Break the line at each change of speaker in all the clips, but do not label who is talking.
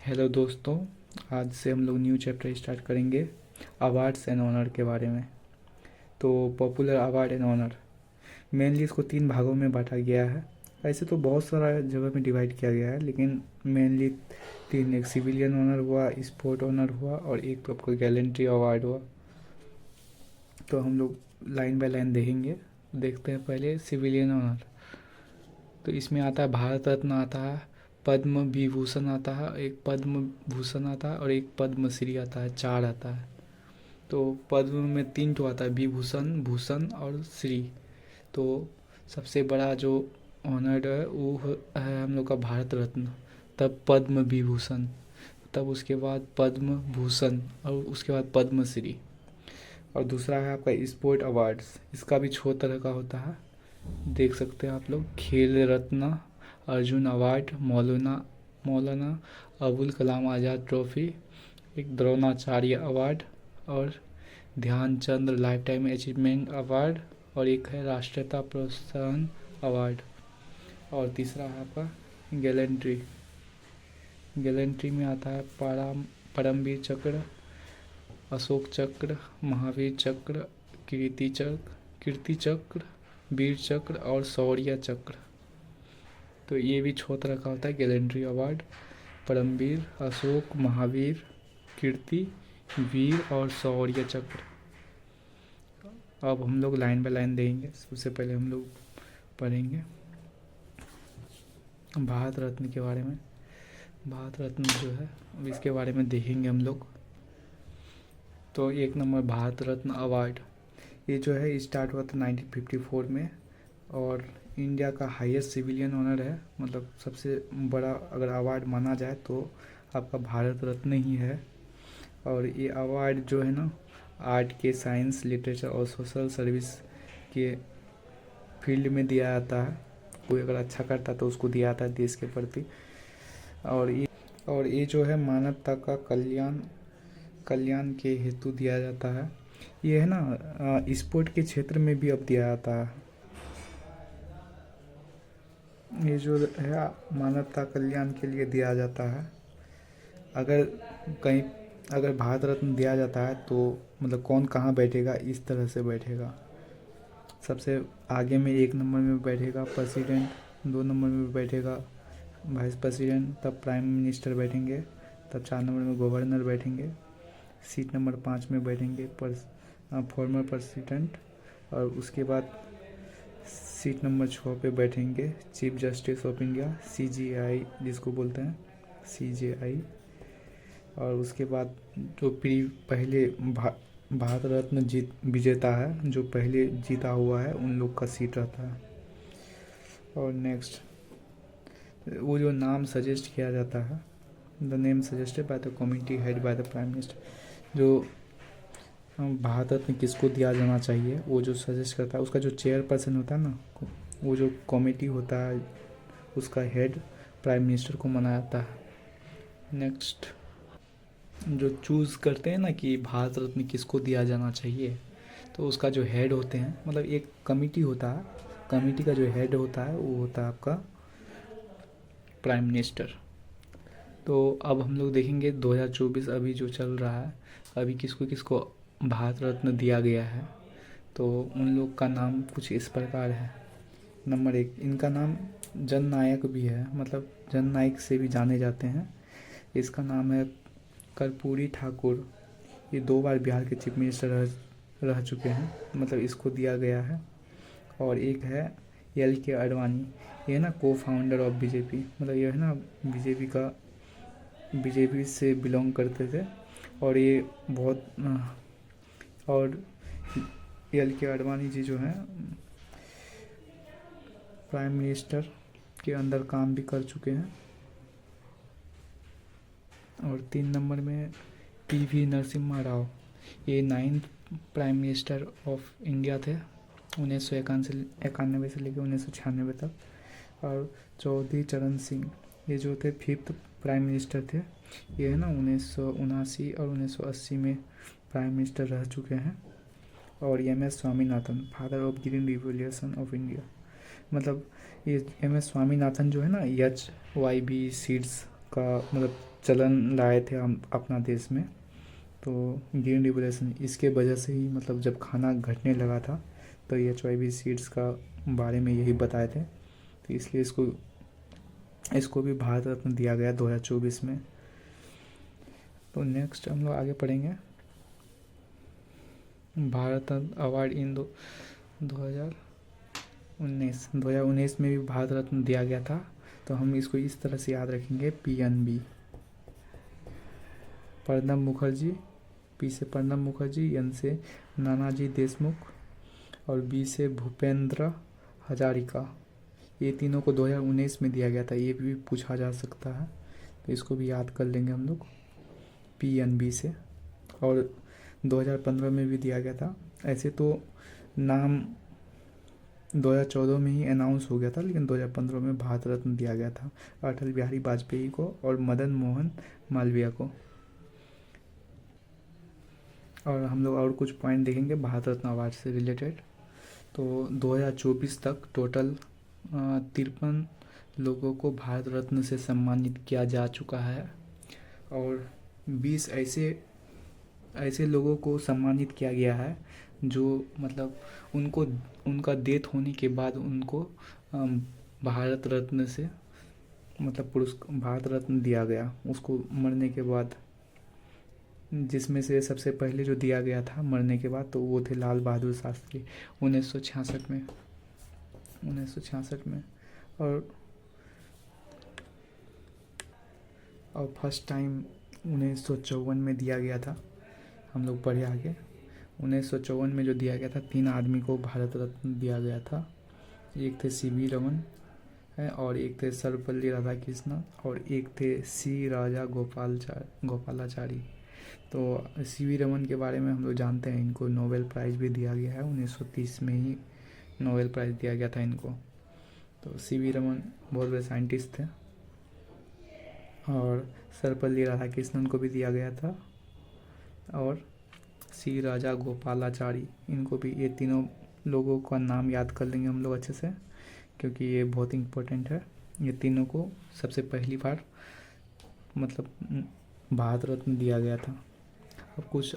Hello दोस्तों। आज से हम लोग न्यू चैप्टर स्टार्ट करेंगे अवार्ड्स एंड ऑनर के बारे में। तो popular award and honour mainly इसको 3 भागों में बांटा गया है। ऐसे तो बहुत सारा जगह में डिवाइड किया गया है, लेकिन मेनली 3, एक सिविलियन ऑनर हुआ, स्पोर्ट ऑनर हुआ और एक तो आपको गैलेंट्री अवार्ड हुआ। तो हम लोग लाइन बाय लाइन देखेंगे। देखते हैं पहले सिविलियन ऑनर। तो इसमें आता है भारत रत्न आता है, पद्म विभूषण आता है, एक पद्म भूषण आता है और एक पद्मश्री आता है, 4 आता है। तो पद्म में 3 तो आता है, विभूषण, भूषण और श्री। तो सबसे बड़ा जो ऑनर्ड है वो है हम लोग का भारत रत्न, तब पद्म विभूषण, तब उसके बाद पद्म भूषण और उसके बाद पद्मश्री। और दूसरा है आपका स्पोर्ट अवार्ड्स। इसका भी 6 तरह का होता है, देख सकते हैं आप लोग। खेल रत्न, अर्जुन अवार्ड, मौलाना मौलाना अबुल कलाम आज़ाद ट्रॉफी, एक द्रोणाचार्य अवार्ड और Dhyan Chand lifetime achievement award और एक है राष्ट्रीयता प्रोत्साहन अवार्ड। और तीसरा है आपका गैलेंट्री। गैलेंट्री में आता है परमवीर चक्र, अशोक चक्र, महावीर चक्र, कीर्ति चक्र, वीर चक्र और शौर्य चक्र। तो ये भी 6 तरह का होता है गैलेंट्री अवार्ड। परमवीर, अशोक, महावीर, कीर्ति, वीर और शौर्य चक्र। अब हम लोग लाइन बाय लाइन देंगे। सबसे पहले हम लोग पढ़ेंगे भारत रत्न के बारे में। भारत रत्न जो है अब इसके बारे में देखेंगे हम लोग। तो 1 नंबर भारत रत्न अवार्ड, ये जो है स्टार्ट हुआ था 1954 में और इंडिया का हाईएस्ट सिविलियन ऑनर है। मतलब सबसे बड़ा अगर अवार्ड माना जाए तो आपका भारत रत्न ही है। और ये अवार्ड जो है ना, आर्ट के, साइंस, लिटरेचर और सोशल सर्विस के फील्ड में दिया जाता है। कोई अगर अच्छा करता तो उसको दिया जाता है देश के प्रति। और ये जो है मानवता का कल्याण के हेतु दिया जाता है। ये है ना स्पोर्ट के क्षेत्र में भी अब दिया जाता है। ये जो है मानवता कल्याण के लिए दिया जाता है। अगर भारत रत्न दिया जाता है तो मतलब कौन कहाँ बैठेगा, इस तरह से बैठेगा। सबसे आगे में 1 नंबर में बैठेगा प्रेसिडेंट, 2 नंबर में बैठेगा वाइस प्रेसिडेंट, तब प्राइम मिनिस्टर बैठेंगे, तब 4 नंबर में गवर्नर बैठेंगे, सीट नंबर 5 में बैठेंगे फॉर्मर प्रेसिडेंट और उसके बाद सीट नंबर 6 पे बैठेंगे chief justice of India, CJI जिसको बोलते हैं, CJI। और उसके बाद जो पहले भारत रत्न विजेता है, जो पहले जीता हुआ है, उन लोग का सीट रहता है। और नेक्स्ट वो जो नाम सजेस्ट किया जाता है, the name suggested by the committee head by the prime minister, जो भारत रत्न किसको दिया जाना चाहिए वो जो सजेस्ट करता है, उसका जो चेयरपर्सन होता है ना, वो जो कमेटी होता है उसका हेड प्राइम मिनिस्टर को माना जाता है। नेक्स्ट जो चूज़ करते हैं ना कि भारत रत्न किसको दिया जाना चाहिए, तो उसका जो हेड होते हैं, मतलब एक कमेटी होता है, कमेटी का जो हेड होता है वो होता है आपका प्राइम मिनिस्टर। तो अब हम लोग देखेंगे 2024 अभी जो चल रहा है, अभी किसको किसको भारत रत्न दिया गया है। तो उन लोग का नाम कुछ इस प्रकार है। नंबर 1, इनका नाम जननायक भी है, मतलब जननायक से भी जाने जाते हैं। इसका नाम है कर्पूरी ठाकुर। ये 2 बार बिहार के चीफ मिनिस्टर रह चुके हैं, मतलब इसको दिया गया है। और एक है LK आडवाणी, ये ना को फाउंडर ऑफ BJP, मतलब ये है ना बीजेपी से बिलोंग करते थे। और ये बहुत और LK आडवाणी जी जो हैं प्राइम मिनिस्टर के अंदर काम भी कर चुके हैं। और 3 नंबर में PV नरसिम्हा राव, ये 9th prime minister of India थे 1991 से लेकर 1996 तक। और चौधरी चरण सिंह, ये जो थे 5th प्राइम मिनिस्टर थे। ये है ना 1979 और 1980 में प्राइम मिनिस्टर रह चुके हैं। और MS Swaminathan, father of green revolution of India, मतलब ये MS स्वामीनाथन जो है ना HYB सीड्स का मतलब चलन लाए थे हम अपना देश में। तो ग्रीन रिवोल्यूशन इसके वजह से ही मतलब जब खाना घटने लगा था तो ये HIV सीड्स का बारे में यही बताए थे। तो इसलिए इसको भी भारत रत्न दिया गया 2024 में। तो नेक्स्ट हम लोग आगे पढ़ेंगे भारत रत्न अवार्ड इन 2019 में भी भारत रत्न दिया गया था। तो हम इसको इस तरह से याद रखेंगे PNB, प्रणब मुखर्जी, P से प्रणब मुखर्जी, N से नानाजी देशमुख और B से भूपेंद्र हजारिका। ये तीनों को 2019 में दिया गया था, ये भी पूछा जा सकता है। तो इसको भी याद कर लेंगे हम लोग PNB से। और 2015 में भी दिया गया था। ऐसे तो नाम 2014 में ही अनाउंस हो गया था, लेकिन 2015 में भारत रत्न दिया गया था अटल बिहारी वाजपेयी को और मदन मोहन मालवीय को। और हम लोग और कुछ पॉइंट देखेंगे भारत रत्न अवार्ड से रिलेटेड। तो 2024 तक टोटल 53 लोगों को भारत रत्न से सम्मानित किया जा चुका है और 20 ऐसे लोगों को सम्मानित किया गया है जो मतलब उनका डेथ होने के बाद उनको भारत रत्न से मतलब भारत रत्न दिया गया उसको मरने के बाद। जिसमें से सबसे पहले जो दिया गया था मरने के बाद तो वो थे लाल बहादुर शास्त्री 1966 में। और फर्स्ट टाइम 1954 में दिया गया था। हम लोग पढ़े आगे 1954 में जो दिया गया था 3 आदमी को भारत रत्न दिया गया था। एक थे CV रमन है और एक थे सर्वपल्ली राधाकृष्णन और एक थे C राजा गोपालाचारी। तो CV रमन के बारे में हम लोग जानते हैं, इनको नोबेल प्राइज़ भी दिया गया है 1930 में ही नोबेल प्राइज़ दिया गया था इनको। तो CV रमन बहुत बड़े साइंटिस्ट थे और सर्वपल्ली राधाकृष्णन को भी दिया गया था और C राजा गोपालाचारी इनको भी। ये तीनों लोगों का नाम याद कर लेंगे हम लोग अच्छे से क्योंकि ये बहुत इम्पोर्टेंट है। ये तीनों को सबसे पहली बार मतलब भारत रत्न दिया गया था। अब कुछ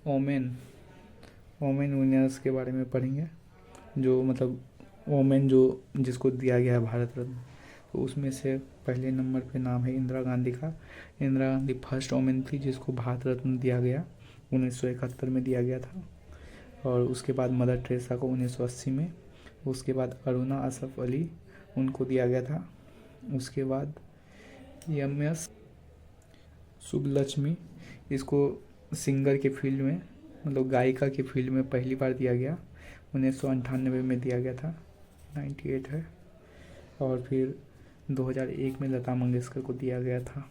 ओमेन विनर्स के बारे में पढ़ेंगे जो मतलब ओमेन जो जिसको दिया गया है भारत रत्न। तो उसमें से पहले नंबर पे नाम है इंदिरा गांधी का। इंदिरा गांधी फर्स्ट ओमेन थी जिसको भारत रत्न दिया गया 1971 में दिया गया था। और उसके बाद मदर टेरेसा को 1980 में। उसके बाद अरुणा असफ अली उनको दिया गया था। उसके बाद MS सुब्बलक्ष्मी, इसको सिंगर के फील्ड में मतलब गायिका के फील्ड में पहली बार दिया गया 1998 में दिया गया था 98 है। और फिर 2001 में लता मंगेशकर को दिया गया था।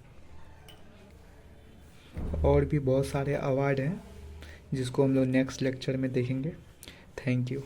और भी बहुत सारे अवार्ड हैं जिसको हम लोग नेक्स्ट लेक्चर में देखेंगे। Thank you.